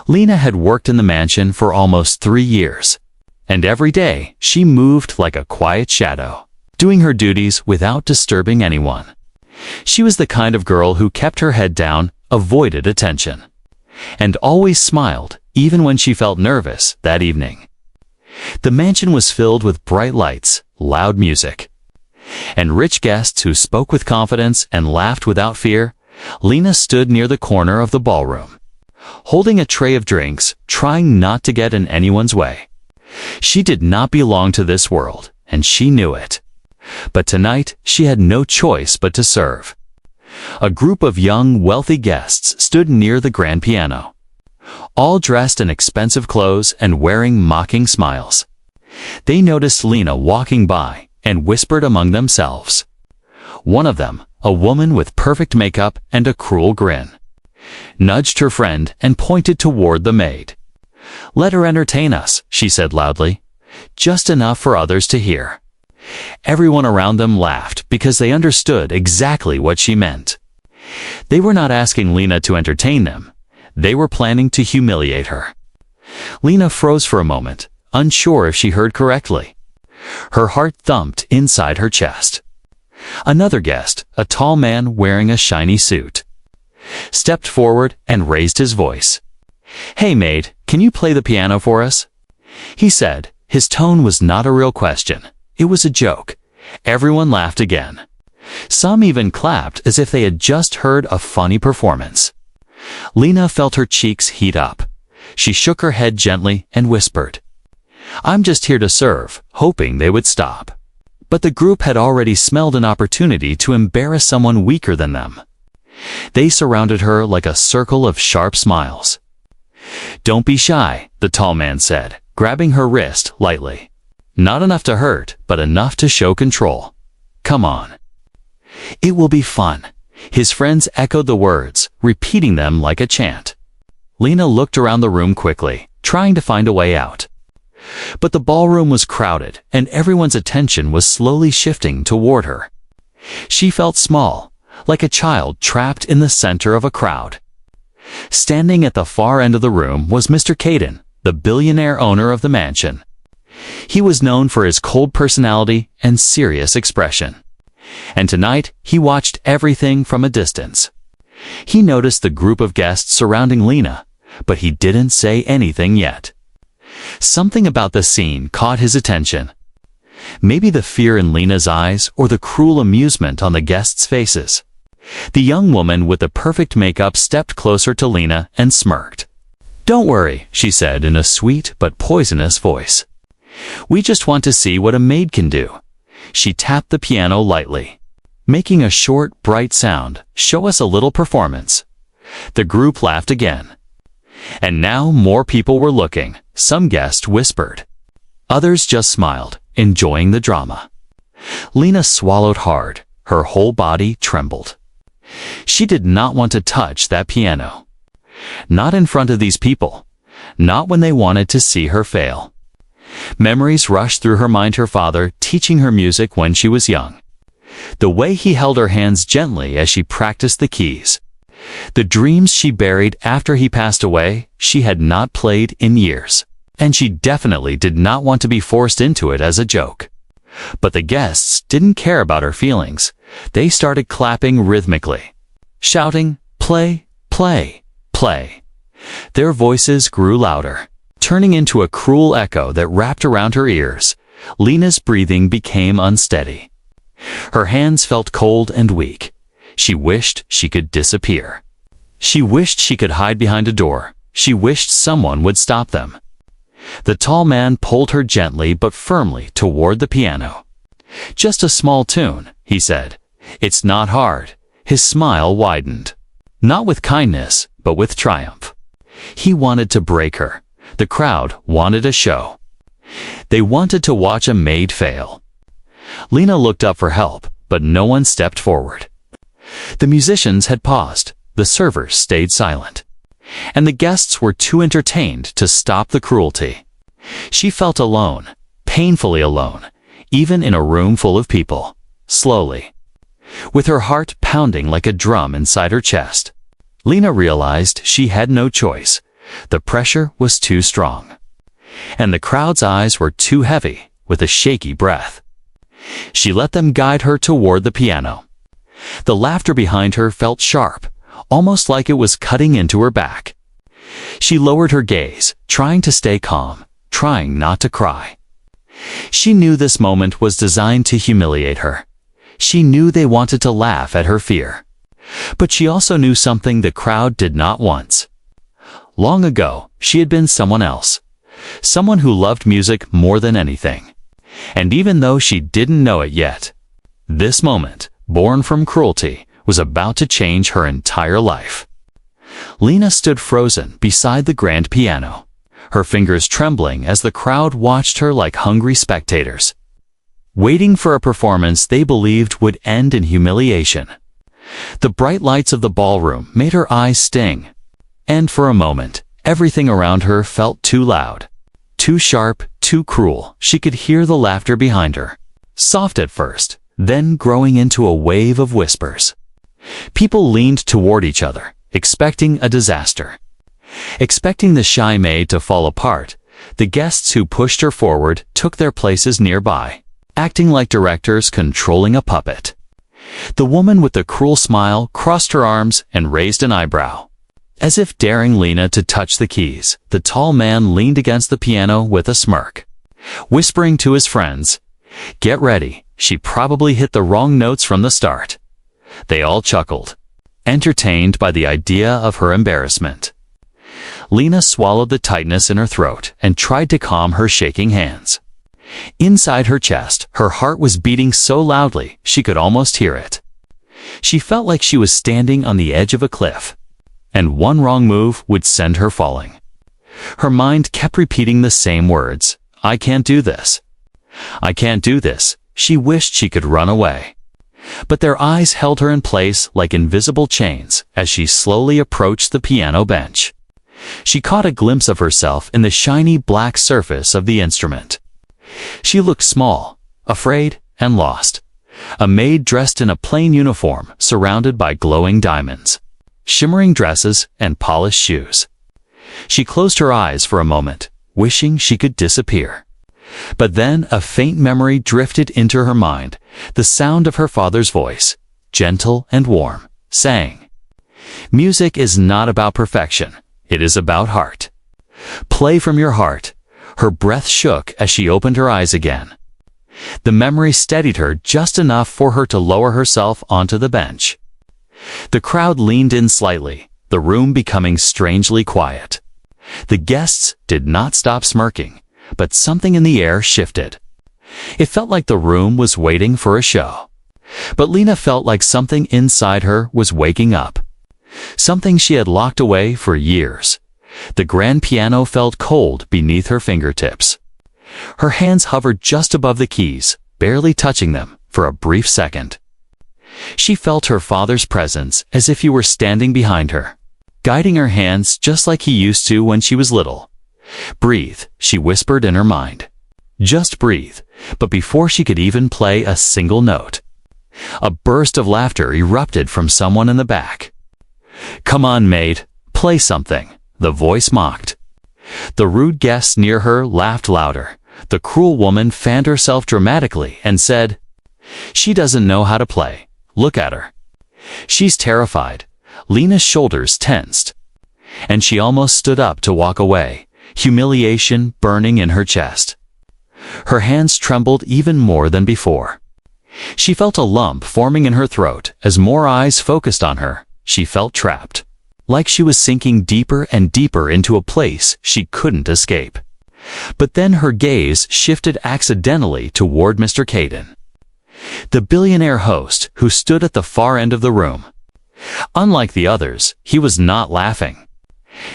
Lena had worked in the mansion for almost 3 years, and every day she moved like a quiet shadow, doing her duties without disturbing anyone. She was the kind of girl who kept her head down, avoided attention, and always smiled even when she felt nervous that evening. The mansion was filled with bright lights, loud music, and rich guests who spoke with confidence and laughed without fear. Lena stood near the corner of the ballroom, holding a tray of drinks, trying not to get in anyone's way. She did not belong to this world, and she knew it. But tonight, she had no choice but to serve. A group of young, wealthy guests stood near the grand piano, all dressed in expensive clothes and wearing mocking smiles. They noticed Lena walking by and whispered among themselves. One of them, a woman with perfect makeup and a cruel grin, nudged her friend and pointed toward the maid. "Let her entertain us," she said loudly, just enough for others to hear. Everyone around them laughed because they understood exactly what she meant. They were not asking Lena to entertain them. They were planning to humiliate her. Lena froze for a moment, unsure if she heard correctly. Her heart thumped inside her chest. Another guest, a tall man wearing a shiny suit, stepped forward and raised his voice. "Hey maid, can you play the piano for us?" he said. His tone was not a real question. It was a joke. Everyone laughed again. Some even clapped as if they had just heard a funny performance. Lena felt her cheeks heat up. She shook her head gently and whispered, "I'm just here to serve," hoping they would stop. But the group had already smelled an opportunity to embarrass someone weaker than them. They surrounded her like a circle of sharp smiles. "Don't be shy," the tall man said, grabbing her wrist lightly. "Not enough to hurt, but enough to show control. Come on." "It will be fun." His friends echoed the words, repeating them like a chant. Lena looked around the room quickly, trying to find a way out. But the ballroom was crowded, and everyone's attention was slowly shifting toward her. She felt small, like a child trapped in the center of a crowd. Standing at the far end of the room was Mr. Caden, the billionaire owner of the mansion. He was known for his cold personality and serious expression. And tonight, he watched everything from a distance. He noticed the group of guests surrounding Lena, but he didn't say anything yet. Something about the scene caught his attention. Maybe the fear in Lena's eyes or the cruel amusement on the guests' faces. The young woman with the perfect makeup stepped closer to Lena and smirked. "Don't worry," she said in a sweet but poisonous voice. "We just want to see what a maid can do." She tapped the piano lightly, making a short, bright sound. "Show us a little performance." The group laughed again. And now more people were looking. Some guests whispered. Others just smiled, enjoying the drama. Lena swallowed hard. Her whole body trembled. She did not want to touch that piano. Not in front of these people. Not when they wanted to see her fail. Memories rushed through her mind, her father teaching her music when she was young. The way he held her hands gently as she practiced the keys. The dreams she buried after he passed away, she had not played in years. And she definitely did not want to be forced into it as a joke. But the guests didn't care about her feelings. They started clapping rhythmically, shouting, "Play, play, play." Their voices grew louder, turning into a cruel echo that wrapped around her ears. Lena's breathing became unsteady. Her hands felt cold and weak. She wished she could disappear. She wished she could hide behind a door. She wished someone would stop them. The tall man pulled her gently but firmly toward the piano. "Just a small tune," he said. "It's not hard." His smile widened. Not with kindness, but with triumph. He wanted to break her. The crowd wanted a show. They wanted to watch a maid fail. Lena looked up for help, but no one stepped forward. The musicians had paused. The servers stayed silent. And the guests were too entertained to stop the cruelty. She felt alone, painfully alone, even in a room full of people. Slowly, with her heart pounding like a drum inside her chest, Lena realized she had no choice. The pressure was too strong. And the crowd's eyes were too heavy, with a shaky breath. She let them guide her toward the piano. The laughter behind her felt sharp, almost like it was cutting into her back. She lowered her gaze, trying to stay calm, trying not to cry. She knew this moment was designed to humiliate her. She knew they wanted to laugh at her fear. But she also knew something the crowd did not want. Long ago, she had been someone else. Someone who loved music more than anything. And even though she didn't know it yet, this moment, born from cruelty, was about to change her entire life. Lena stood frozen beside the grand piano, her fingers trembling as the crowd watched her like hungry spectators, waiting for a performance they believed would end in humiliation. The bright lights of the ballroom made her eyes sting, and for a moment, everything around her felt too loud, too sharp, too cruel. She could hear the laughter behind her, soft at first, then growing into a wave of whispers. People leaned toward each other, expecting a disaster. Expecting the shy maid to fall apart, the guests who pushed her forward took their places nearby, acting like directors controlling a puppet. The woman with the cruel smile crossed her arms and raised an eyebrow. As if daring Lena to touch the keys, the tall man leaned against the piano with a smirk, whispering to his friends, "Get ready, she probably hit the wrong notes from the start." They all chuckled, entertained by the idea of her embarrassment. Lena swallowed the tightness in her throat and tried to calm her shaking hands. Inside her chest, her heart was beating so loudly she could almost hear it. She felt like she was standing on the edge of a cliff, and one wrong move would send her falling. Her mind kept repeating the same words, "I can't do this. I can't do this." She wished she could run away. But their eyes held her in place like invisible chains as she slowly approached the piano bench. She caught a glimpse of herself in the shiny black surface of the instrument. She looked small, afraid, and lost. A maid dressed in a plain uniform surrounded by glowing diamonds, shimmering dresses, and polished shoes. She closed her eyes for a moment, wishing she could disappear. But then a faint memory drifted into her mind, the sound of her father's voice, gentle and warm, saying, "Music is not about perfection, it is about heart. Play from your heart." Her breath shook as she opened her eyes again. The memory steadied her just enough for her to lower herself onto the bench. The crowd leaned in slightly, the room becoming strangely quiet. The guests did not stop smirking, but something in the air shifted. It felt like the room was waiting for a show. But Lena felt like something inside her was waking up. Something she had locked away for years. The grand piano felt cold beneath her fingertips. Her hands hovered just above the keys, barely touching them, for a brief second. She felt her father's presence as if he were standing behind her, guiding her hands just like he used to when she was little. "Breathe," she whispered in her mind. Just breathe. But before she could even play a single note, a burst of laughter erupted from someone in the back. "Come on, maid, play something," the voice mocked. The rude guests near her laughed louder. The cruel woman fanned herself dramatically and said, "She doesn't know how to play. Look at her. She's terrified." Lena's shoulders tensed, and she almost stood up to walk away, humiliation burning in her chest. Her hands trembled even more than before. She felt a lump forming in her throat as more eyes focused on her. She felt trapped, like she was sinking deeper and deeper into a place she couldn't escape. But then her gaze shifted accidentally toward Mr. Caden, the billionaire host who stood at the far end of the room. Unlike the others, he was not laughing,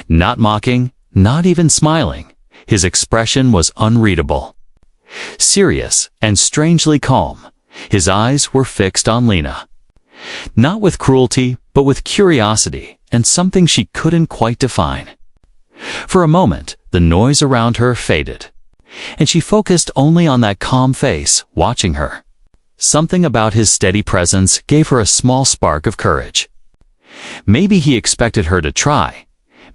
not mocking, not even smiling. His expression was unreadable. Serious and strangely calm, his eyes were fixed on Lena. Not with cruelty, but with curiosity and something she couldn't quite define. For a moment, the noise around her faded, and she focused only on that calm face watching her. Something about his steady presence gave her a small spark of courage. Maybe he expected her to try.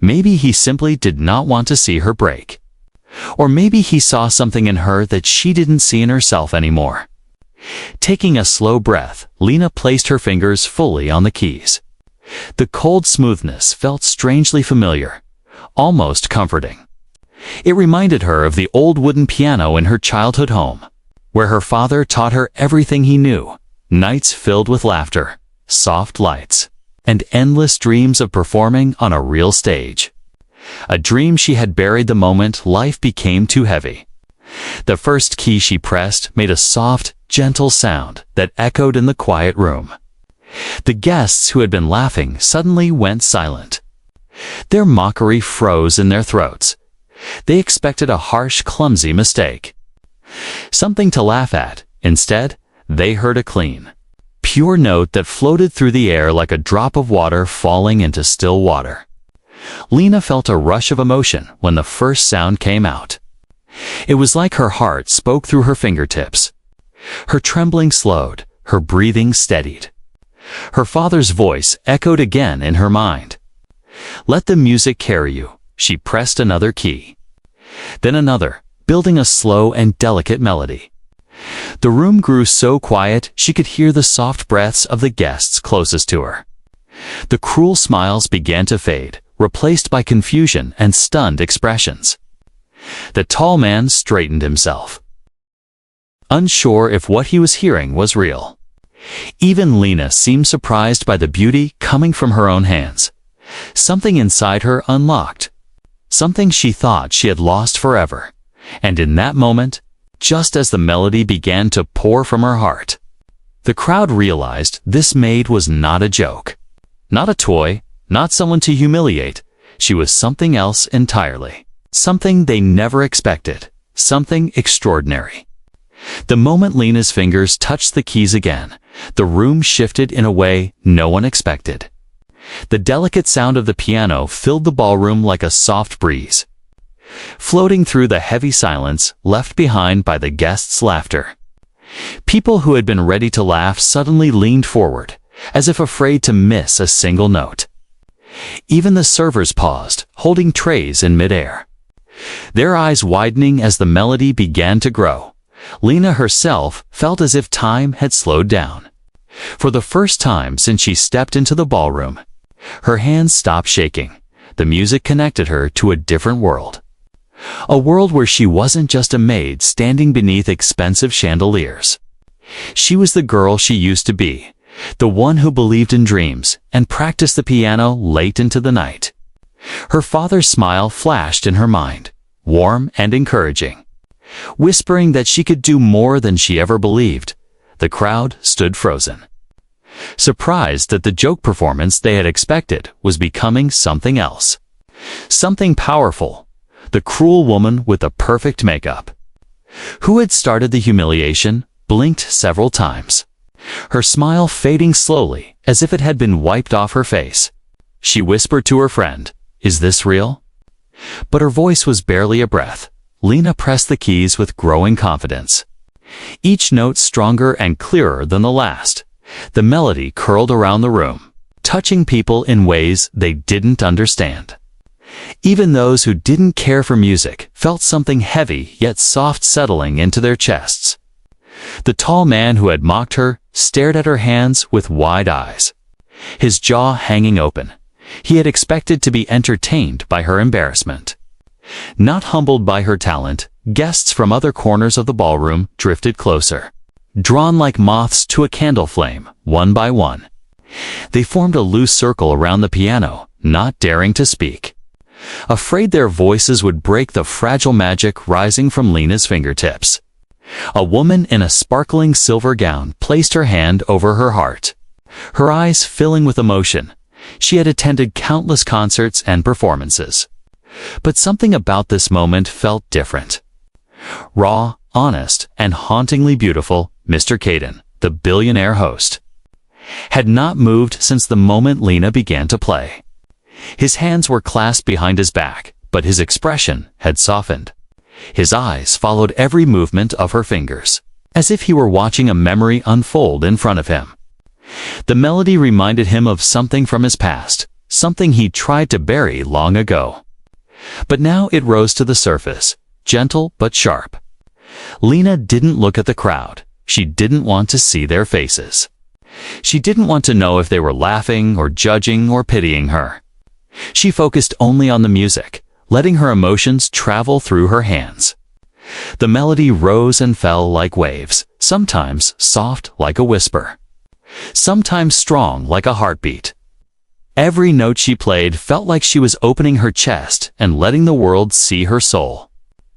Maybe he simply did not want to see her break. Or maybe he saw something in her that she didn't see in herself anymore. Taking a slow breath, Lena placed her fingers fully on the keys. The cold smoothness felt strangely familiar, almost comforting. It reminded her of the old wooden piano in her childhood home, where her father taught her everything he knew, nights filled with laughter, soft lights, and endless dreams of performing on a real stage. A dream she had buried the moment life became too heavy. The first key she pressed made a soft, gentle sound that echoed in the quiet room. The guests who had been laughing suddenly went silent. Their mockery froze in their throats. They expected a harsh, clumsy mistake. Something to laugh at. Instead, they heard a clean, pure note that floated through the air like a drop of water falling into still water. Lena felt a rush of emotion when the first sound came out. It was like her heart spoke through her fingertips. Her trembling slowed, her breathing steadied. Her father's voice echoed again in her mind. "Let the music carry you." She pressed another key. Then another, building a slow and delicate melody. The room grew so quiet she could hear the soft breaths of the guests closest to her. The cruel smiles began to fade, replaced by confusion and stunned expressions. The tall man straightened himself, unsure if what he was hearing was real. Even Lena seemed surprised by the beauty coming from her own hands. Something inside her unlocked, something she thought she had lost forever. And in that moment, just as the melody began to pour from her heart, the crowd realized this maid was not a joke, not a toy, not someone to humiliate. She was something else entirely. Something they never expected. Something extraordinary. The moment Lena's fingers touched the keys again, the room shifted in a way no one expected. The delicate sound of the piano filled the ballroom like a soft breeze, floating through the heavy silence left behind by the guests' laughter. People who had been ready to laugh suddenly leaned forward, as if afraid to miss a single note. Even the servers paused, holding trays in midair, their eyes widening as the melody began to grow. Lena herself felt as if time had slowed down. For the first time since she stepped into the ballroom, her hands stopped shaking. The music connected her to a different world. A world where she wasn't just a maid standing beneath expensive chandeliers. She was the girl she used to be, the one who believed in dreams and practiced the piano late into the night. Her father's smile flashed in her mind, warm and encouraging, whispering that she could do more than she ever believed. The crowd stood frozen, surprised that the joke performance they had expected was becoming something else. Something powerful. The cruel woman with the perfect makeup, who had started the humiliation, blinked several times, her smile fading slowly as if it had been wiped off her face. She whispered to her friend, "Is this real?" But her voice was barely a breath. Lena pressed the keys with growing confidence, each note stronger and clearer than the last. The melody curled around the room, touching people in ways they didn't understand. Even those who didn't care for music felt something heavy yet soft settling into their chests. The tall man who had mocked her stared at her hands with wide eyes, his jaw hanging open. He had expected to be entertained by her embarrassment, not humbled by her talent. Guests from other corners of the ballroom drifted closer, drawn like moths to a candle flame, one by one. They formed a loose circle around the piano, not daring to speak, afraid their voices would break the fragile magic rising from Lena's fingertips. A woman in a sparkling silver gown placed her hand over her heart, her eyes filling with emotion. She had attended countless concerts and performances, but something about this moment felt different. Raw, honest, and hauntingly beautiful, Mr. Caden, the billionaire host, had not moved since the moment Lena began to play. His hands were clasped behind his back, but his expression had softened. His eyes followed every movement of her fingers, as if he were watching a memory unfold in front of him. The melody reminded him of something from his past, something he tried to bury long ago. But now it rose to the surface, gentle but sharp. Lena didn't look at the crowd. She didn't want to see their faces. She didn't want to know if they were laughing or judging or pitying her. She focused only on the music, letting her emotions travel through her hands. The melody rose and fell like waves, sometimes soft like a whisper, sometimes strong like a heartbeat. Every note she played felt like she was opening her chest and letting the world see her soul.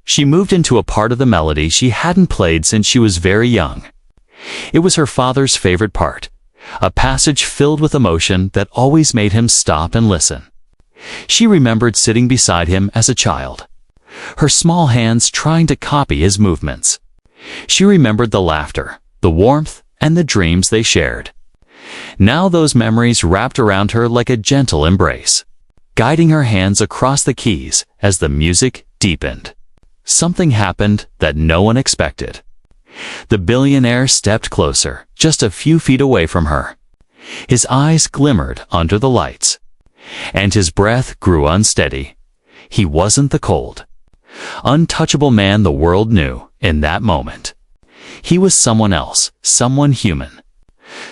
She moved into a part of the melody she hadn't played since she was very young. It was her father's favorite part, a passage filled with emotion that always made him stop and listen. She remembered sitting beside him as a child, her small hands trying to copy his movements. She remembered the laughter, the warmth, and the dreams they shared. Now those memories wrapped around her like a gentle embrace, guiding her hands across the keys as the music deepened. Something happened that no one expected. The billionaire stepped closer, just a few feet away from her. His eyes glimmered under the lights, and his breath grew unsteady. He wasn't the cold, untouchable man the world knew in that moment. He was someone else, someone human,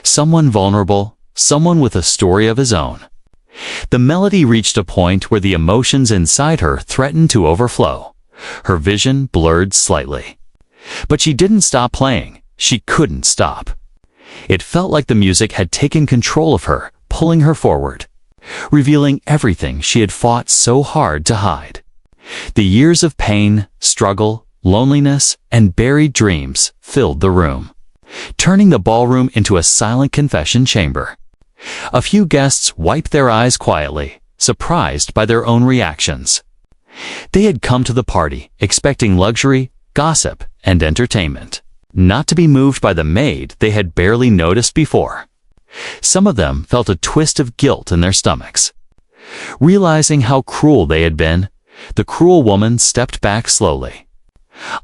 someone vulnerable, someone with a story of his own. The melody reached a point where the emotions inside her threatened to overflow. Her vision blurred slightly. But she didn't stop playing. She couldn't stop. It felt like the music had taken control of her, pulling her forward, revealing everything she had fought so hard to hide. The years of pain, struggle, loneliness, and buried dreams filled the room, turning the ballroom into a silent confession chamber. A few guests wiped their eyes quietly, surprised by their own reactions. They had come to the party expecting luxury, gossip, and entertainment, not to be moved by the maid they had barely noticed before. Some of them felt a twist of guilt in their stomachs. Realizing how cruel they had been, the cruel woman stepped back slowly.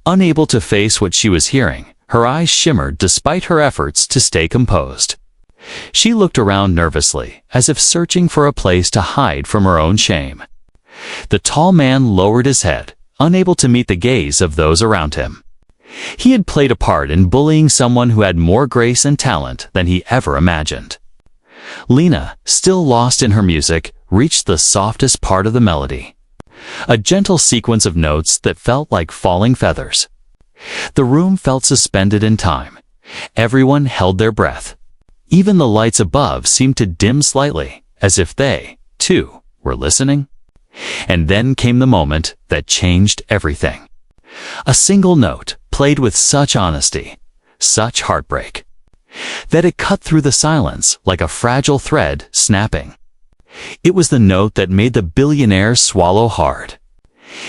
Unable to face what she was hearing, her eyes shimmered despite her efforts to stay composed. She looked around nervously, as if searching for a place to hide from her own shame. The tall man lowered his head, unable to meet the gaze of those around him. He had played a part in bullying someone who had more grace and talent than he ever imagined. Lena, still lost in her music, reached the softest part of the melody, a gentle sequence of notes that felt like falling feathers. The room felt suspended in time. Everyone held their breath. Even the lights above seemed to dim slightly, as if they, too, were listening. And then came the moment that changed everything. A single note, played with such honesty, such heartbreak, that it cut through the silence like a fragile thread snapping. It was the note that made the billionaire swallow hard.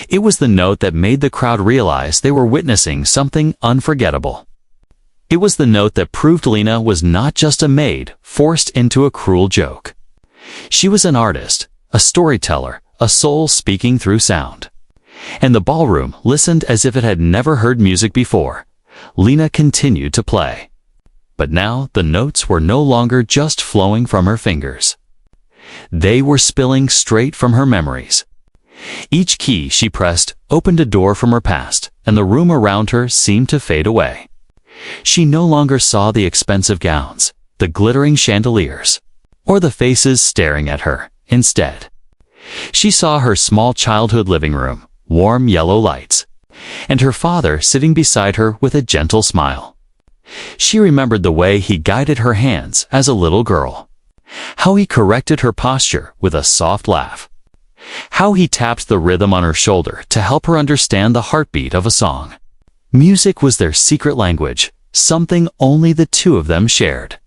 It was the note that made the crowd realize they were witnessing something unforgettable. It was the note that proved Lena was not just a maid forced into a cruel joke. She was an artist, a storyteller, a soul speaking through sound. And the ballroom listened as if it had never heard music before. Lena continued to play. But now the notes were no longer just flowing from her fingers. They were spilling straight from her memories. Each key she pressed opened a door from her past, and the room around her seemed to fade away. She no longer saw the expensive gowns, the glittering chandeliers, or the faces staring at her. Instead, she saw her small childhood living room, warm yellow lights, and her father sitting beside her with a gentle smile. She remembered the way he guided her hands as a little girl, how he corrected her posture with a soft laugh, how he tapped the rhythm on her shoulder to help her understand the heartbeat of a song. Music was their secret language, something only the two of them shared.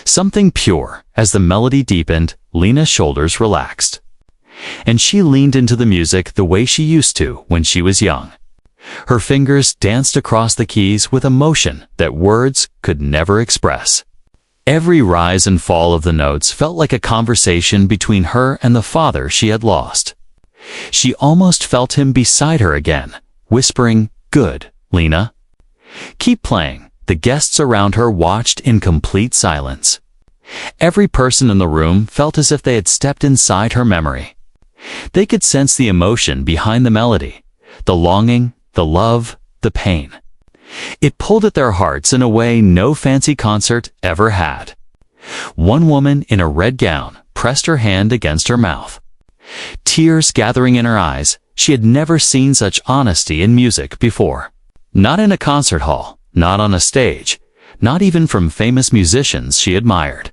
Something pure. As the melody deepened, Lena's shoulders relaxed, and she leaned into the music the way she used to when she was young. Her fingers danced across the keys with emotion that words could never express. Every rise and fall of the notes felt like a conversation between her and the father she had lost. She almost felt him beside her again, whispering, "Good, Lena. Keep playing." The guests around her watched in complete silence. Every person in the room felt as if they had stepped inside her memory. They could sense the emotion behind the melody, the longing, the love, the pain. It pulled at their hearts in a way no fancy concert ever had. One woman in a red gown pressed her hand against her mouth. Tears gathering in her eyes, she had never seen such honesty in music before. Not in a concert hall, not on a stage, not even from famous musicians she admired.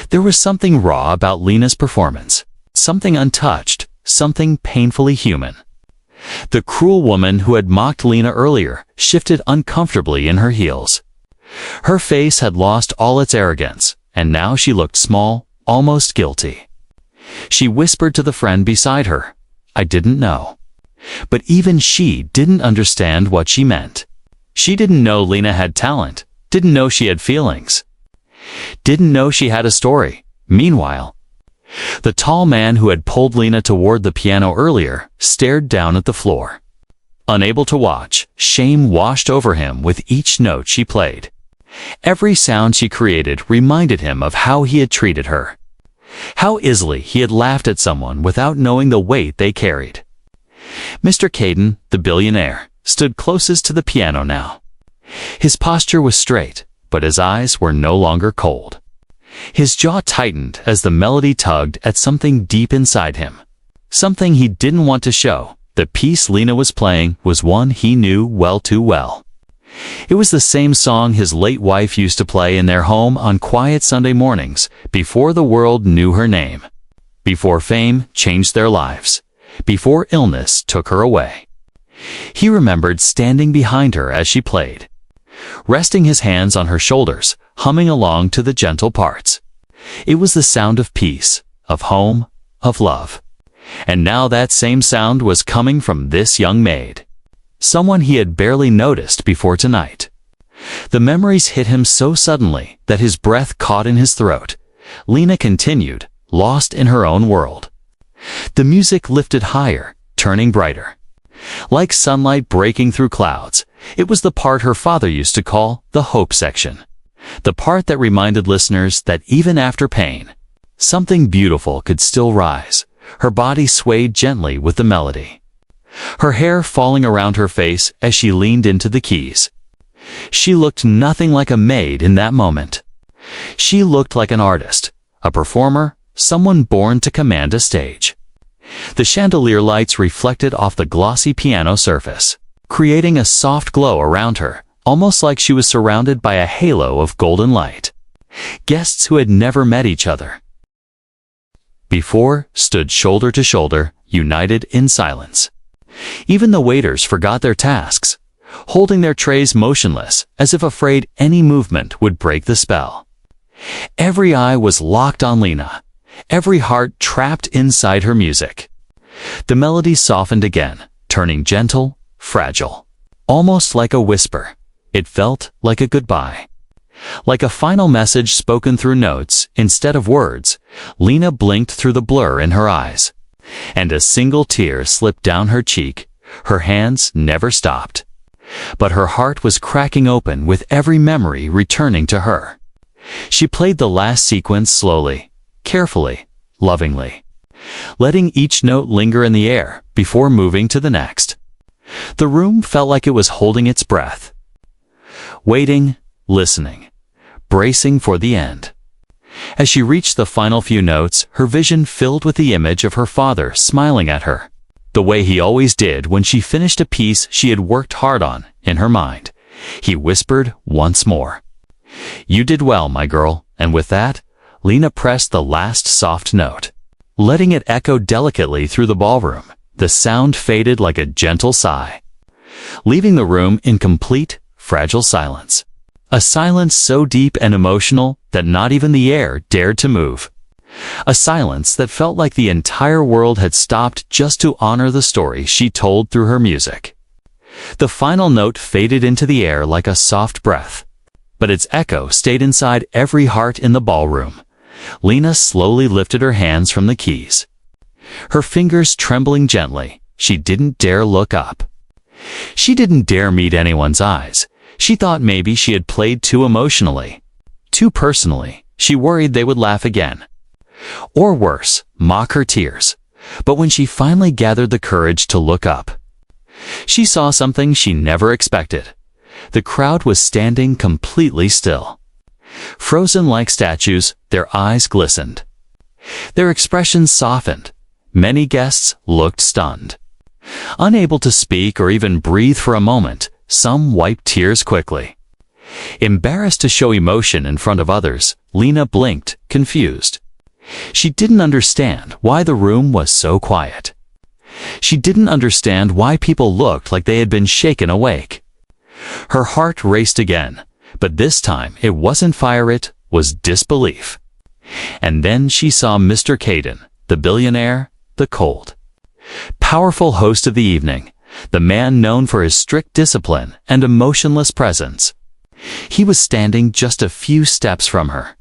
There was something raw about Lena's performance, something untouched, something painfully human. The cruel woman who had mocked Lena earlier shifted uncomfortably in her heels. Her face had lost all its arrogance, and now she looked small, almost guilty. She whispered to the friend beside her, "I didn't know." But even she didn't understand what she meant. She didn't know Lena had talent, didn't know she had feelings, didn't know she had a story. Meanwhile, the tall man who had pulled Lena toward the piano earlier stared down at the floor. Unable to watch, shame washed over him with each note she played. Every sound she created reminded him of how he had treated her. How easily he had laughed at someone without knowing the weight they carried. Mr. Caden, the billionaire, stood closest to the piano now. His posture was straight, but his eyes were no longer cold. His jaw tightened as the melody tugged at something deep inside him. Something he didn't want to show. The piece Lena was playing was one he knew well too well. It was the same song his late wife used to play in their home on quiet Sunday mornings before the world knew her name, before fame changed their lives, before illness took her away. He remembered standing behind her as she played, resting his hands on her shoulders, humming along to the gentle parts. It was the sound of peace, of home, of love. And now that same sound was coming from this young maid, someone he had barely noticed before tonight. The memories hit him so suddenly that his breath caught in his throat. Lena continued, lost in her own world. The music lifted higher, turning brighter. Like sunlight breaking through clouds, it was the part her father used to call the hope section. The part that reminded listeners that even after pain, something beautiful could still rise. Her body swayed gently with the melody, her hair falling around her face as she leaned into the keys. She looked nothing like a maid in that moment. She looked like an artist, a performer, someone born to command a stage. The chandelier lights reflected off the glossy piano surface, creating a soft glow around her, almost like she was surrounded by a halo of golden light. Guests who had never met each other before stood shoulder to shoulder, united in silence. Even the waiters forgot their tasks, holding their trays motionless as if afraid any movement would break the spell. Every eye was locked on Lena, every heart trapped inside her music. The melody softened again, turning gentle, fragile, almost like a whisper. It felt like a goodbye, like a final message spoken through notes instead of words. Lena blinked through the blur in her eyes, and a single tear slipped down her cheek. Her hands never stopped, but her heart was cracking open with every memory returning to her. She played the last sequence slowly, carefully, lovingly, letting each note linger in the air before moving to the next. The room felt like it was holding its breath, waiting, listening, bracing for the end. As she reached the final few notes, her vision filled with the image of her father smiling at her, the way he always did when she finished a piece she had worked hard on. In her mind, he whispered once more, "You did well, my girl." And with that, Lena pressed the last soft note, letting it echo delicately through the ballroom. The sound faded like a gentle sigh, leaving the room in complete, fragile silence. A silence so deep and emotional that not even the air dared to move. A silence that felt like the entire world had stopped just to honor the story she told through her music. The final note faded into the air like a soft breath, but its echo stayed inside every heart in the ballroom. Lena slowly lifted her hands from the keys, her fingers trembling gently. She didn't dare look up. She didn't dare meet anyone's eyes. She thought maybe she had played too emotionally, too personally. she worried they would laugh again. Or worse, mock her tears. But when she finally gathered the courage to look up, she saw something she never expected. The crowd was standing completely still. Frozen like statues, their eyes glistened. Their expressions softened. Many guests looked stunned. Unable to speak or even breathe for a moment, some wiped tears quickly. Embarrassed to show emotion in front of others, Lena blinked, confused. She didn't understand why the room was so quiet. She didn't understand why people looked like they had been shaken awake. Her heart raced again, but this time it wasn't fire, it was disbelief. And then she saw Mr. Caden, the billionaire, the cold, powerful host of the evening, the man known for his strict discipline and emotionless presence. He was standing just a few steps from her.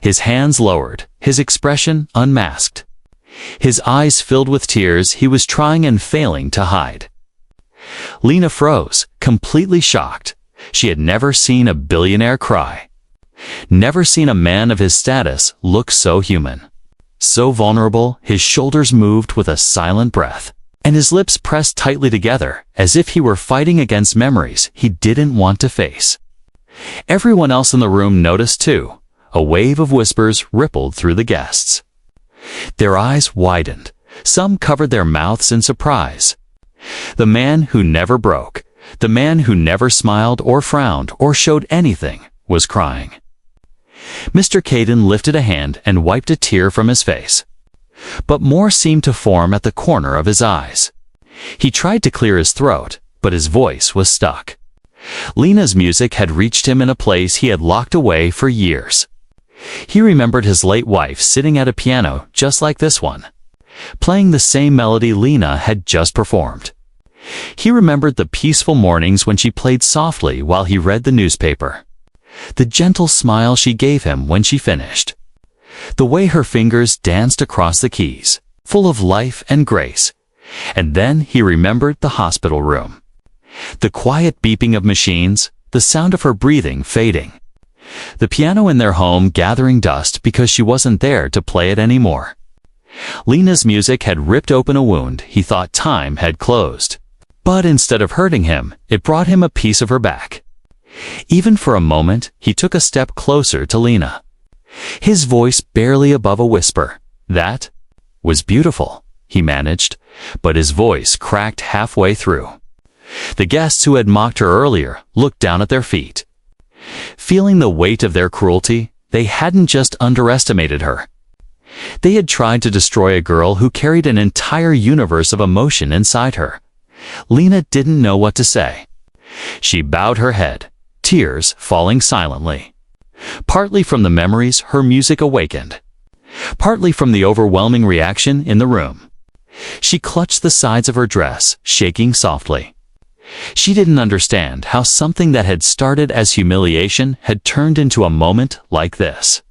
His hands lowered, his expression unmasked. His eyes filled with tears he was trying and failing to hide. Lena froze, completely shocked. She had never seen a billionaire cry. Never seen a man of his status look so human. So vulnerable, his shoulders moved with a silent breath, and his lips pressed tightly together as if he were fighting against memories he didn't want to face. Everyone else in the room noticed too. A wave of whispers rippled through the guests. Their eyes widened. Some covered their mouths in surprise. The man who never broke, the man who never smiled or frowned or showed anything, was crying. Mr. Caden lifted a hand and wiped a tear from his face. But more seemed to form at the corner of his eyes. He tried to clear his throat, but his voice was stuck. Lena's music had reached him in a place he had locked away for years. He remembered his late wife sitting at a piano just like this one, playing the same melody Lena had just performed. He remembered the peaceful mornings when she played softly while he read the newspaper, the gentle smile she gave him when she finished, the way her fingers danced across the keys, full of life and grace. And then he remembered the hospital room, the quiet beeping of machines, the sound of her breathing fading, the piano in their home gathering dust because she wasn't there to play it anymore. Lena's music had ripped open a wound he thought time had closed. But instead of hurting him, it brought him a piece of her back. Even for a moment, he took a step closer to Lena. His voice barely above a whisper. That was beautiful, he managed, but his voice cracked halfway through. The guests who had mocked her earlier looked down at their feet. Feeling the weight of their cruelty, they hadn't just underestimated her. They had tried to destroy a girl who carried an entire universe of emotion inside her. Lena didn't know what to say. She bowed her head, tears falling silently. Partly from the memories her music awakened, partly from the overwhelming reaction in the room. She clutched the sides of her dress, shaking softly. She didn't understand how something that had started as humiliation had turned into a moment like this.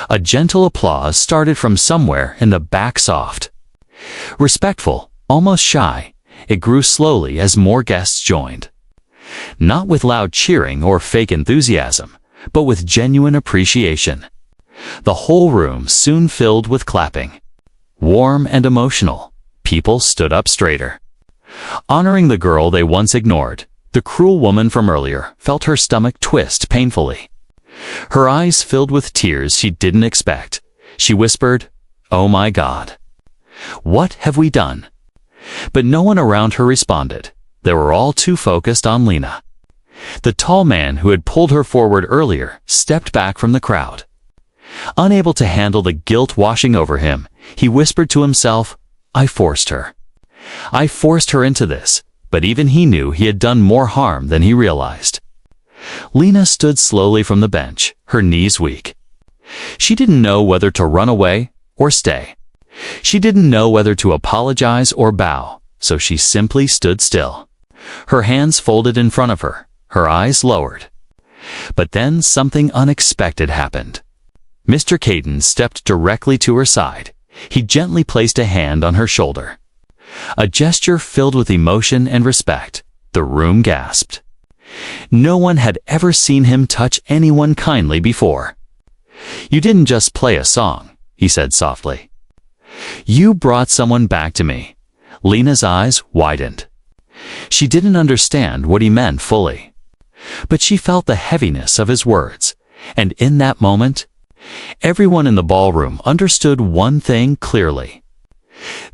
A gentle applause started from somewhere in the back, soft, respectful, almost shy. It grew slowly as more guests joined. Not with loud cheering or fake enthusiasm, but with genuine appreciation. The whole room soon filled with clapping. Warm and emotional, people stood up straighter. Honoring the girl they once ignored, the cruel woman from earlier felt her stomach twist painfully. Her eyes filled with tears she didn't expect. She whispered, "Oh my God. What have we done?" But no one around her responded. They were all too focused on Lena. The tall man who had pulled her forward earlier stepped back from the crowd. Unable to handle the guilt washing over him, he whispered to himself, "I forced her. I forced her into this," but even he knew he had done more harm than he realized. Lena stood slowly from the bench, her knees weak. She didn't know whether to run away or stay. She didn't know whether to apologize or bow, so she simply stood still. Her hands folded in front of her, her eyes lowered. But then something unexpected happened. Mr. Caden stepped directly to her side. He gently placed a hand on her shoulder. A gesture filled with emotion and respect. The room gasped. No one had ever seen him touch anyone kindly before. "You didn't just play a song," he said softly. "You brought someone back to me." Lena's eyes widened. She didn't understand what he meant fully, but she felt the heaviness of his words, and in that moment, everyone in the ballroom understood one thing clearly.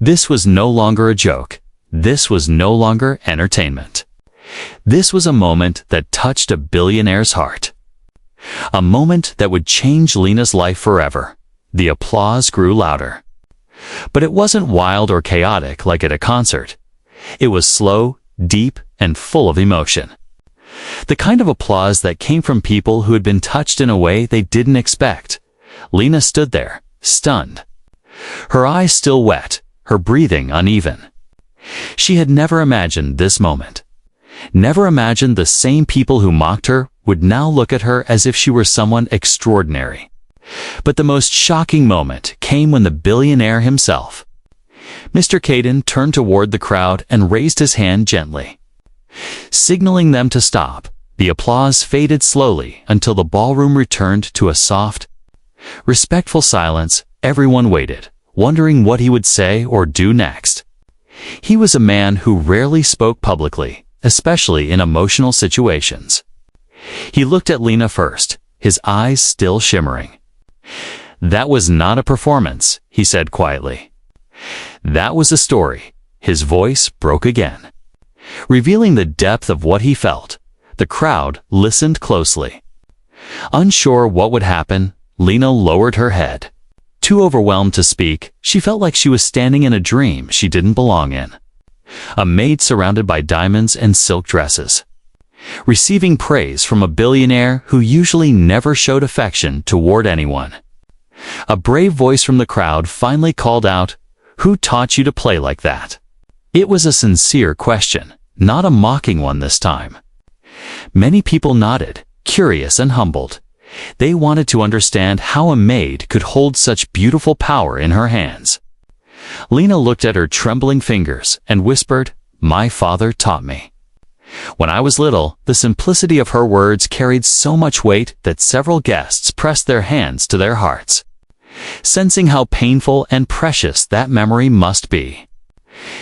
This was no longer a joke. This was no longer entertainment. This was a moment that touched a billionaire's heart. A moment that would change Lena's life forever. The applause grew louder. But it wasn't wild or chaotic like at a concert. It was slow, deep, and full of emotion. The kind of applause that came from people who had been touched in a way they didn't expect. Lena stood there, stunned. Her eyes still wet, her breathing uneven. She had never imagined this moment. Never imagined the same people who mocked her would now look at her as if she were someone extraordinary. But the most shocking moment came when the billionaire himself. Mr. Caden turned toward the crowd and raised his hand gently. Signaling them to stop, the applause faded slowly until the ballroom returned to a soft, respectful silence. Everyone waited, wondering what he would say or do next. He was a man who rarely spoke publicly, especially in emotional situations. He looked at Lena first, his eyes still shimmering. "That was not a performance," he said quietly. "That was a story." His voice broke again, revealing the depth of what he felt. The crowd listened closely. Unsure what would happen, Lena lowered her head. Too overwhelmed to speak, she felt like she was standing in a dream she didn't belong in. A maid surrounded by diamonds and silk dresses, receiving praise from a billionaire who usually never showed affection toward anyone. A brave voice from the crowd finally called out, "Who taught you to play like that?" It was a sincere question, not a mocking one this time. Many people nodded, curious and humbled. They wanted to understand how a maid could hold such beautiful power in her hands. Lena looked at her trembling fingers and whispered, "My father taught me." When I was little, the simplicity of her words carried so much weight that several guests pressed their hands to their hearts, sensing how painful and precious that memory must be.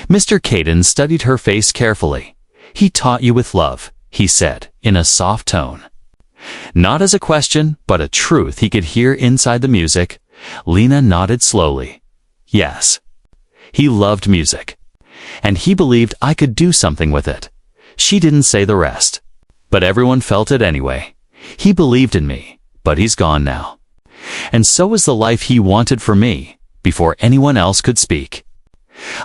Mr. Caden studied her face carefully. "He taught you with love," he said, in a soft tone. Not as a question, but a truth he could hear inside the music. Lena nodded slowly. Yes. He loved music. And he believed I could do something with it. She didn't say the rest. But everyone felt it anyway. He believed in me, but he's gone now. And so is the life he wanted for me, before anyone else could speak.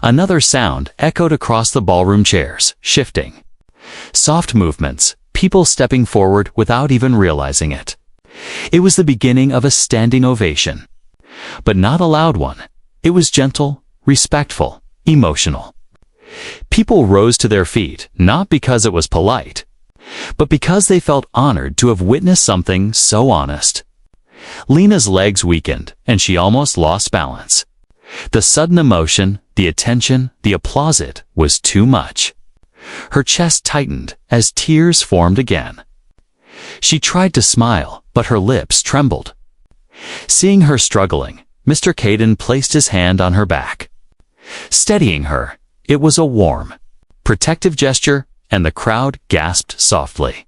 Another sound echoed across the ballroom chairs, shifting. Soft movements, people stepping forward without even realizing it. It was the beginning of a standing ovation. But not a loud one. It was gentle, respectful, emotional. People rose to their feet, not because it was polite, but because they felt honored to have witnessed something so honest. Lena's legs weakened, and she almost lost balance. The sudden emotion, the attention, the applause, it was too much. Her chest tightened as tears formed again. She tried to smile, but her lips trembled. Seeing her struggling, Mr. Caden placed his hand on her back. Steadying her, it was a warm, protective gesture, and the crowd gasped softly.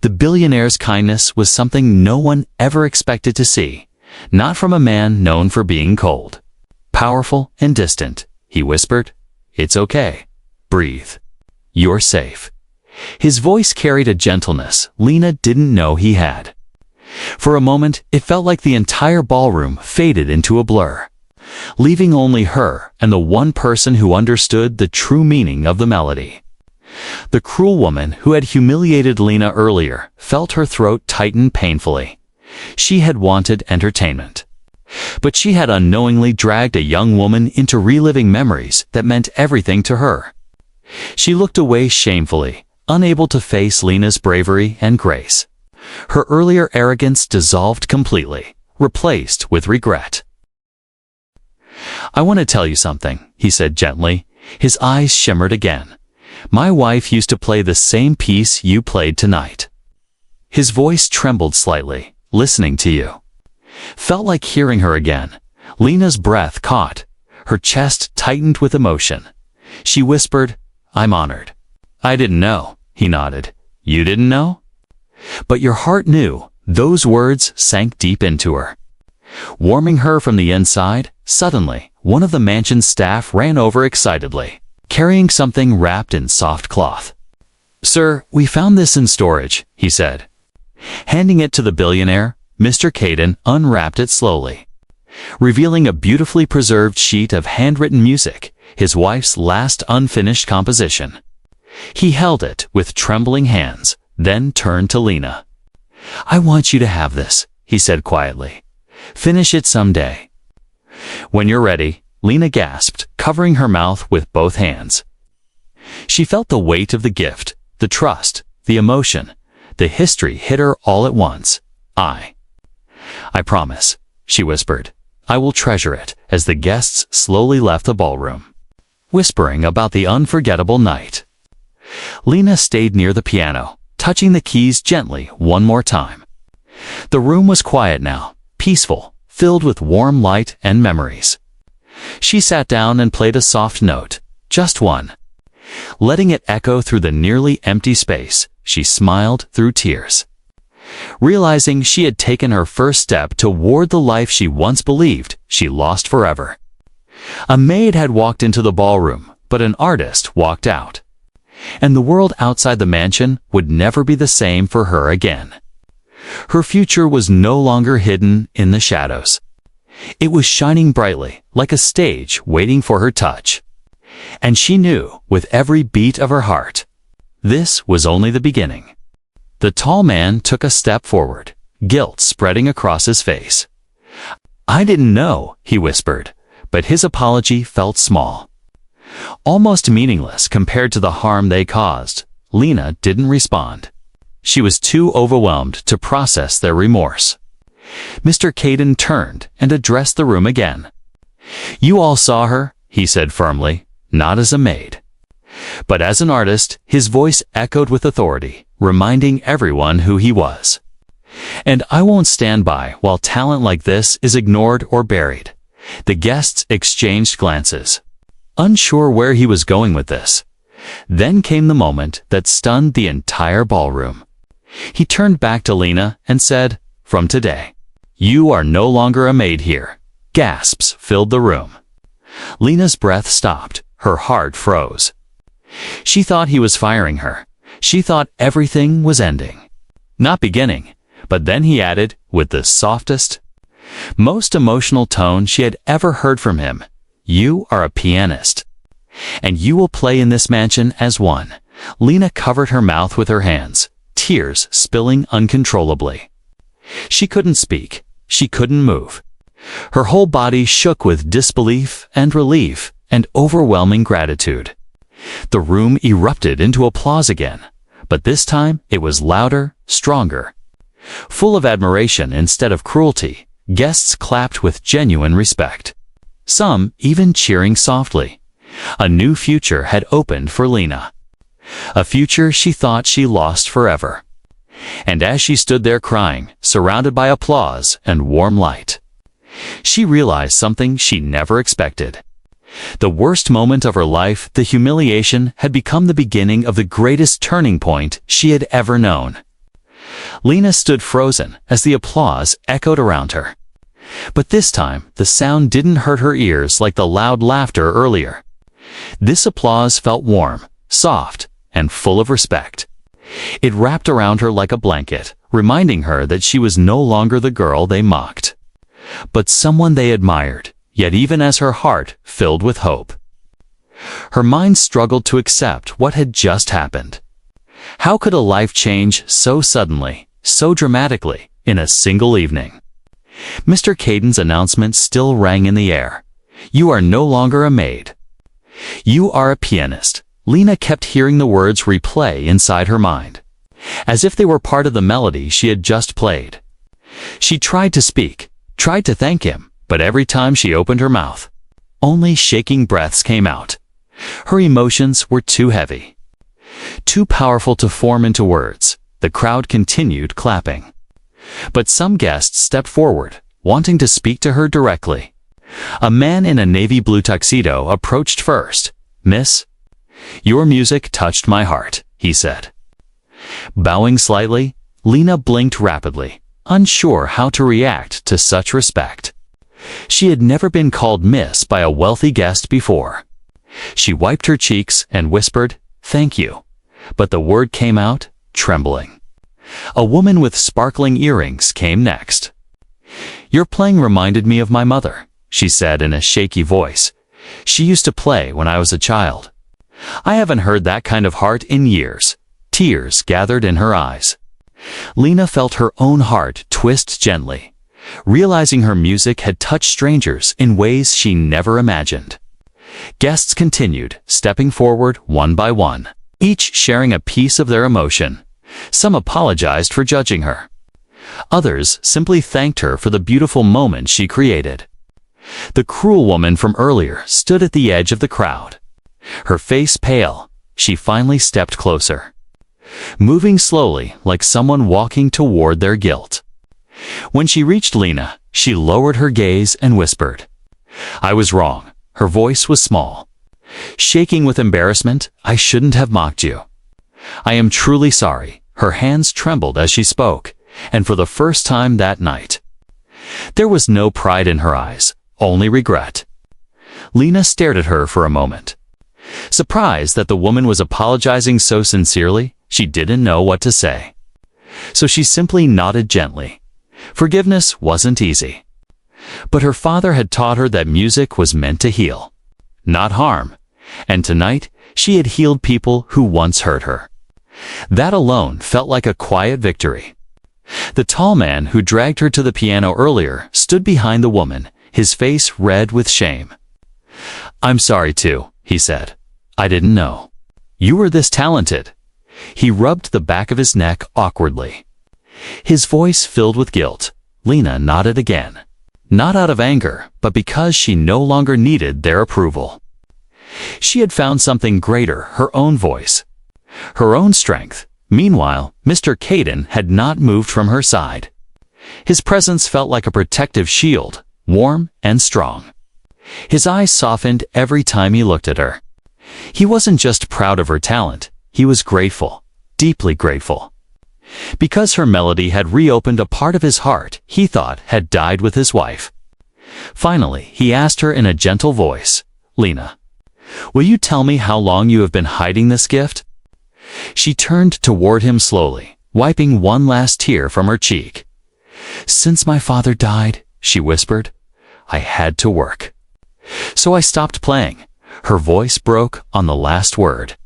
The billionaire's kindness was something no one ever expected to see, not from a man known for being cold. Powerful and distant, he whispered, "It's okay. Breathe. You're safe." His voice carried a gentleness Lena didn't know he had. For a moment, it felt like the entire ballroom faded into a blur, leaving only her and the one person who understood the true meaning of the melody. The cruel woman who had humiliated Lena earlier felt her throat tighten painfully. She had wanted entertainment. But she had unknowingly dragged a young woman into reliving memories that meant everything to her. She looked away shamefully, unable to face Lena's bravery and grace. Her earlier arrogance dissolved completely, replaced with regret. "I want to tell you something," he said gently. His eyes shimmered again. "My wife used to play the same piece you played tonight." His voice trembled slightly. "Listening to you." Felt like hearing her again. Lena's breath caught. Her chest tightened with emotion. She whispered, "I'm honored." "I didn't know," he nodded. "You didn't know?" But your heart knew. Those words sank deep into her. Warming her from the inside, suddenly, one of the mansion's staff ran over excitedly, carrying something wrapped in soft cloth. "Sir, we found this in storage," he said. Handing it to the billionaire, Mr. Caden unwrapped it slowly, revealing a beautifully preserved sheet of handwritten music, his wife's last unfinished composition. He held it with trembling hands, then turned to Lena. "I want you to have this," he said quietly. "Finish it someday." "When you're ready," Lena gasped, covering her mouth with both hands. She felt the weight of the gift, the trust, the emotion, the history hit her all at once. I promise," she whispered. "I will treasure it," as the guests slowly left the ballroom, whispering about the unforgettable night. Lena stayed near the piano, touching the keys gently one more time. The room was quiet now, peaceful, filled with warm light and memories. She sat down and played a soft note, just one. Letting it echo through the nearly empty space, she smiled through tears. Realizing she had taken her first step toward the life she once believed she lost forever. A maid had walked into the ballroom, but an artist walked out. And the world outside the mansion would never be the same for her again. Her future was no longer hidden in the shadows. It was shining brightly, like a stage waiting for her touch. And she knew, with every beat of her heart, this was only the beginning. The tall man took a step forward, guilt spreading across his face. "I didn't know," he whispered, but his apology felt small. Almost meaningless compared to the harm they caused. Lena didn't respond. She was too overwhelmed to process their remorse. Mr. Caden turned and addressed the room again. "You all saw her," he said firmly, "not as a maid, but as an artist." His voice echoed with authority, reminding everyone who he was. "And I won't stand by while talent like this is ignored or buried." The guests exchanged glances, unsure where he was going with this. Then came the moment that stunned the entire ballroom. He turned back to Lena and said, "From today, you are no longer a maid here." Gasps filled the room. Lena's breath stopped, her heart froze. She thought he was firing her. She thought everything was ending. Not beginning, but then he added, with the softest, most emotional tone she had ever heard from him, "You are a pianist, and you will play in this mansion as one." Lena covered her mouth with her hands, tears spilling uncontrollably. She couldn't speak. She couldn't move. Her whole body shook with disbelief and relief and overwhelming gratitude. The room erupted into applause again, but this time it was louder, stronger. Full of admiration instead of cruelty, guests clapped with genuine respect. Some even cheering softly. A new future had opened for Lena. A future she thought she lost forever. And as she stood there crying, surrounded by applause and warm light, she realized something she never expected. The worst moment of her life, the humiliation, had become the beginning of the greatest turning point she had ever known. Lena stood frozen as the applause echoed around her. But this time, the sound didn't hurt her ears like the loud laughter earlier. This applause felt warm, soft, and full of respect. It wrapped around her like a blanket, reminding her that she was no longer the girl they mocked, but someone they admired, yet even as her heart filled with hope. Her mind struggled to accept what had just happened. How could a life change so suddenly, so dramatically, in a single evening? Mr. Caden's announcement still rang in the air. "You are no longer a maid. You are a pianist." Lena kept hearing the words replay inside her mind, as if they were part of the melody she had just played. She tried to speak, tried to thank him, but every time she opened her mouth, only shaking breaths came out. Her emotions were too heavy, too powerful to form into words. The crowd continued clapping. But some guests stepped forward, wanting to speak to her directly. A man in a navy blue tuxedo approached first. "Miss, your music touched my heart," he said. Bowing slightly, Lena blinked rapidly, unsure how to react to such respect. She had never been called Miss by a wealthy guest before. She wiped her cheeks and whispered, "Thank you," but the word came out, trembling. A woman with sparkling earrings came next. "Your playing reminded me of my mother," she said in a shaky voice. "She used to play when I was a child. I haven't heard that kind of heart in years." Tears gathered in her eyes. Lena felt her own heart twist gently, realizing her music had touched strangers in ways she never imagined. Guests continued, stepping forward one by one, each sharing a piece of their emotion. Some apologized for judging her. Others simply thanked her for the beautiful moment she created. The cruel woman from earlier stood at the edge of the crowd. Her face pale, she finally stepped closer, moving slowly like someone walking toward their guilt. When she reached Lena, she lowered her gaze and whispered, "I was wrong." Her voice was small, shaking with embarrassment. "I shouldn't have mocked you. I am truly sorry." Her hands trembled as she spoke, and for the first time that night, there was no pride in her eyes, only regret. Lena stared at her for a moment. Surprised that the woman was apologizing so sincerely, she didn't know what to say. So she simply nodded gently. Forgiveness wasn't easy. But her father had taught her that music was meant to heal, not harm, and tonight she had healed people who once hurt her. That alone felt like a quiet victory. The tall man who dragged her to the piano earlier stood behind the woman, his face red with shame. "I'm sorry too," he said. "I didn't know you were this talented." He rubbed the back of his neck awkwardly, his voice filled with guilt. Lena nodded again, not out of anger, but because she no longer needed their approval. She had found something greater, her own voice, her own strength. Meanwhile, Mr. Caden had not moved from her side. His presence felt like a protective shield, warm and strong. His eyes softened every time he looked at her. He wasn't just proud of her talent, he was grateful, deeply grateful. Because her melody had reopened a part of his heart he thought had died with his wife. Finally, he asked her in a gentle voice, "Lena, will you tell me how long you have been hiding this gift?" She turned toward him slowly, wiping one last tear from her cheek. "Since my father died," she whispered, "I had to work. So I stopped playing." Her voice broke on the last word.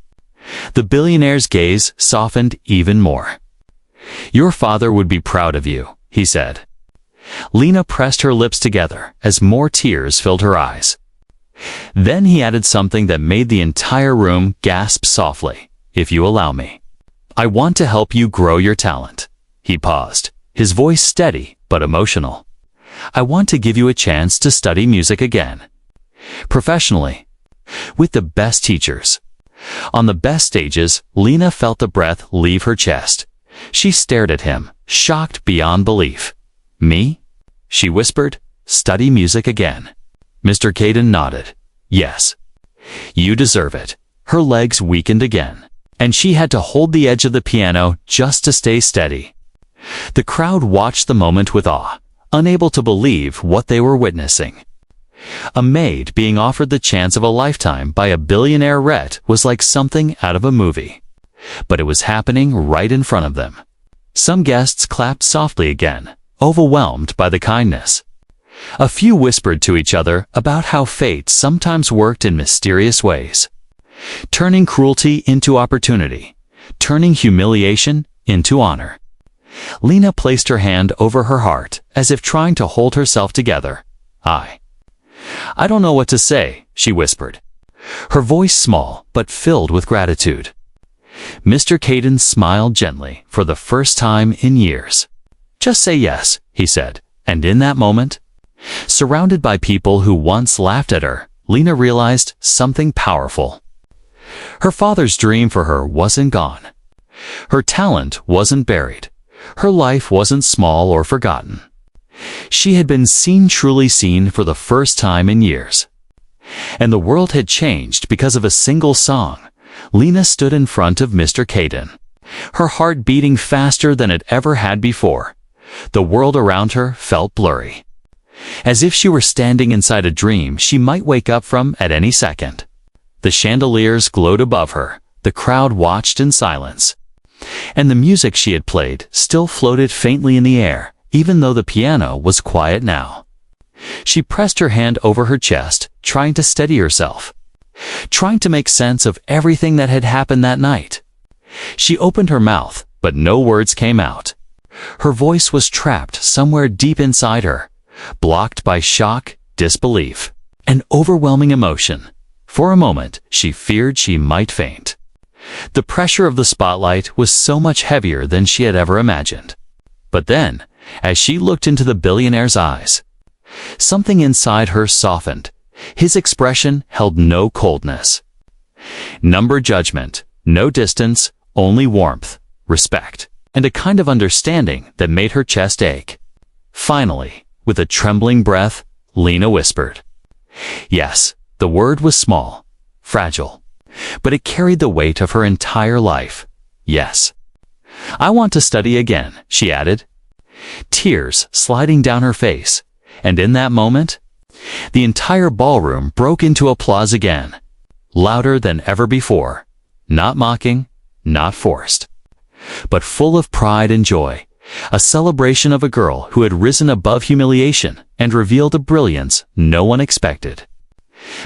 The billionaire's gaze softened even more. "Your father would be proud of you," he said. Lena pressed her lips together as more tears filled her eyes. Then he added something that made the entire room gasp softly. "If you allow me, I want to help you grow your talent." He paused, his voice steady but emotional. "I want to give you a chance to study music again, professionally, with the best teachers, on the best stages." Lena felt the breath leave her chest. She stared at him, shocked beyond belief. "Me?" she whispered. "Study music again?" Mr. Caden nodded. "Yes. You deserve it." Her legs weakened again, and she had to hold the edge of the piano just to stay steady. The crowd watched the moment with awe, unable to believe what they were witnessing. A maid being offered the chance of a lifetime by a billionaire was like something out of a movie. But it was happening right in front of them. Some guests clapped softly again, overwhelmed by the kindness. A few whispered to each other about how fate sometimes worked in mysterious ways, turning cruelty into opportunity, turning humiliation into honor. Lena placed her hand over her heart, as if trying to hold herself together. I don't know what to say," she whispered, her voice small but filled with gratitude. Mr. Caden smiled gently for the first time in years. "Just say yes," he said, and in that moment, surrounded by people who once laughed at her, Lena realized something powerful. Her father's dream for her wasn't gone. Her talent wasn't buried. Her life wasn't small or forgotten. She had been seen, truly seen, for the first time in years. And the world had changed because of a single song. Lena stood in front of Mr. Caden, her heart beating faster than it ever had before. The world around her felt blurry, as if she were standing inside a dream she might wake up from at any second. The chandeliers glowed above her, the crowd watched in silence, and the music she had played still floated faintly in the air, even though the piano was quiet now. She pressed her hand over her chest, trying to steady herself, trying to make sense of everything that had happened that night. She opened her mouth, but no words came out. Her voice was trapped somewhere deep inside her, blocked by shock, disbelief, and overwhelming emotion. For a moment, she feared she might faint. The pressure of the spotlight was so much heavier than she had ever imagined. But then, as she looked into the billionaire's eyes, something inside her softened. His expression held no coldness, no judgment, no distance, only warmth, respect, and a kind of understanding that made her chest ache. Finally, with a trembling breath, Lena whispered. Yes, the word was small, fragile, but it carried the weight of her entire life. Yes. I want to study again, she added, tears sliding down her face, and in that moment, the entire ballroom broke into applause again, louder than ever before, not mocking, not forced, but full of pride and joy, a celebration of a girl who had risen above humiliation and revealed a brilliance no one expected.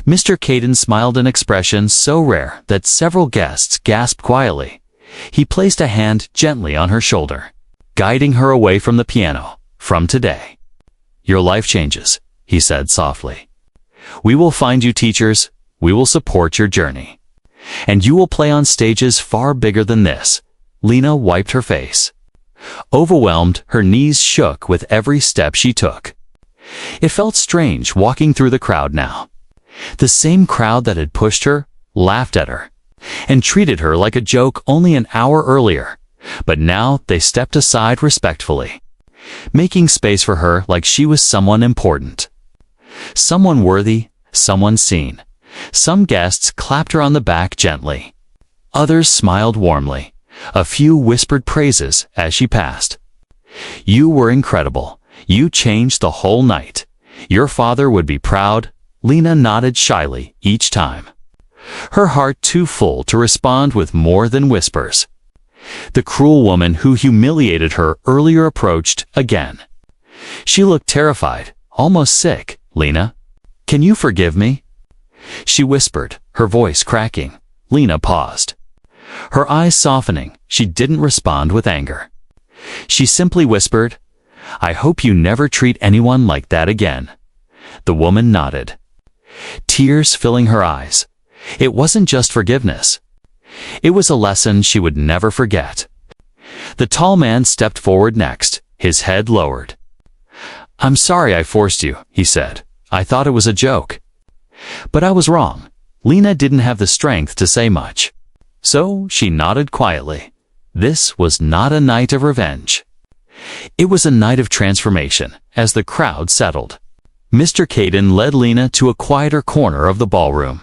Mr. Caden smiled an expression so rare that several guests gasped quietly. He placed a hand gently on her shoulder, guiding her away from the piano. From today, your life changes, he said softly. We will find you teachers, we will support your journey, and you will play on stages far bigger than this. Lena wiped her face. Overwhelmed, her knees shook with every step she took. It felt strange walking through the crowd now. The same crowd that had pushed her, laughed at her, and treated her like a joke only an hour earlier. But now they stepped aside respectfully, making space for her like she was someone important, someone worthy, someone seen. Some guests clapped her on the back gently. Others smiled warmly. A few whispered praises as she passed. You were incredible. You changed the whole night. Your father would be proud. Lena nodded shyly each time, her heart too full to respond with more than whispers. The cruel woman who humiliated her earlier approached again. She looked terrified, almost sick. Lena, can you forgive me? She whispered, her voice cracking. Lena paused, her eyes softening. She didn't respond with anger. She simply whispered, I hope you never treat anyone like that again. The woman nodded, tears filling her eyes. It wasn't just forgiveness. It was a lesson she would never forget. The tall man stepped forward next, his head lowered. I'm sorry I forced you, he said. I thought it was a joke. But I was wrong. Lena didn't have the strength to say much, so she nodded quietly. This was not a night of revenge. It was a night of transformation. As the crowd settled, Mr. Caden led Lena to a quieter corner of the ballroom.